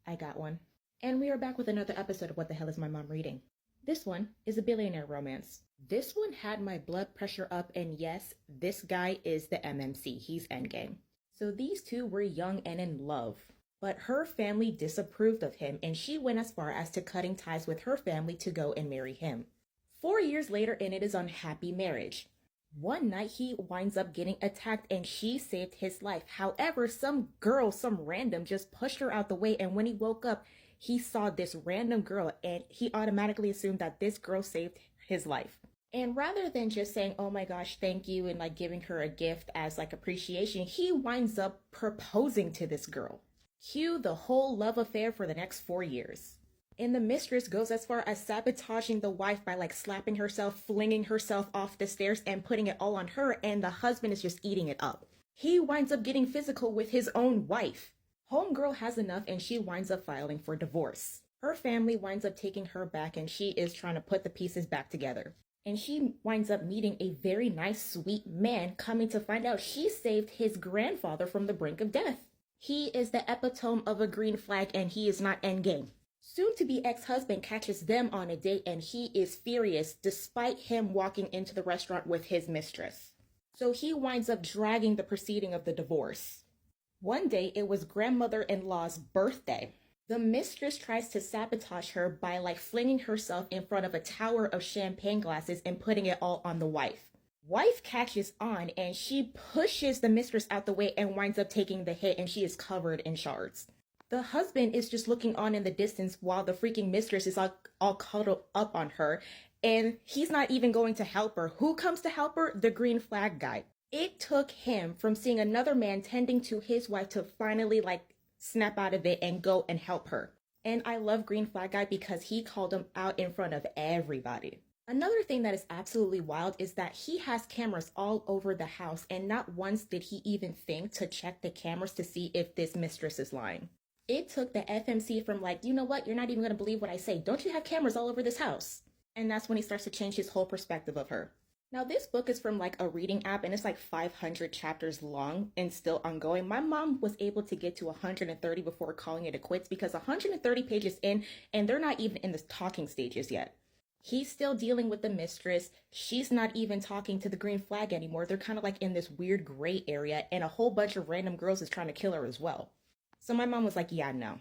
I got one. And we are back with another episode of What the Hell is My Mom Reading? This one is a billionaire romance. This one had my blood pressure up, and yes, this guy is the MMC. He's endgame. So these two were young and in love, but her family disapproved of him, and she went as far as to cutting ties with her family to go and marry him. 4 years later, and it is unhappy marriage. One night he winds up getting attacked and she saved his life. However, some random just pushed her out the way, and when he woke up, he saw this random girl and he automatically assumed that this girl saved his life. And rather than just saying, oh my gosh, thank you, and like giving her a gift as like appreciation, he winds up proposing to this girl. Cue the whole love affair for the next 4 years. And the mistress goes as far as sabotaging the wife by like slapping herself, flinging herself off the stairs, and putting it all on her, and the husband is just eating it up. He winds up getting physical with his own wife. Homegirl has enough and she winds up filing for divorce. Her family winds up taking her back and she is trying to put the pieces back together. And she winds up meeting a very nice, sweet man, coming to find out she saved his grandfather from the brink of death. He is the epitome of a green flag and he is not endgame. Soon-to-be ex-husband catches them on a date and he is furious despite him walking into the restaurant with his mistress. So he winds up dragging the proceeding of the divorce. One day, it was grandmother-in-law's birthday. The mistress tries to sabotage her by like flinging herself in front of a tower of champagne glasses and putting it all on the wife. Wife catches on and she pushes the mistress out the way and winds up taking the hit, and she is covered in shards. The husband is just looking on in the distance while the freaking mistress is all cuddled up on her, and he's not even going to help her. Who comes to help her? The green flag guy. It took him from seeing another man tending to his wife to finally like snap out of it and go and help her. And I love green flag guy because he called him out in front of everybody. Another thing that is absolutely wild is that he has cameras all over the house, and not once did he even think to check the cameras to see if this mistress is lying. It took the FMC from like, you know what, you're not even going to believe what I say. Don't you have cameras all over this house? And that's when he starts to change his whole perspective of her. Now, this book is from like a reading app and it's like 500 chapters long and still ongoing. My mom was able to get to 130 before calling it a quits because 130 pages in and they're not even in the talking stages yet. He's still dealing with the mistress. She's not even talking to the green flag anymore. They're kind of like in this weird gray area, and a whole bunch of random girls is trying to kill her as well. So my mom was like, yeah, no.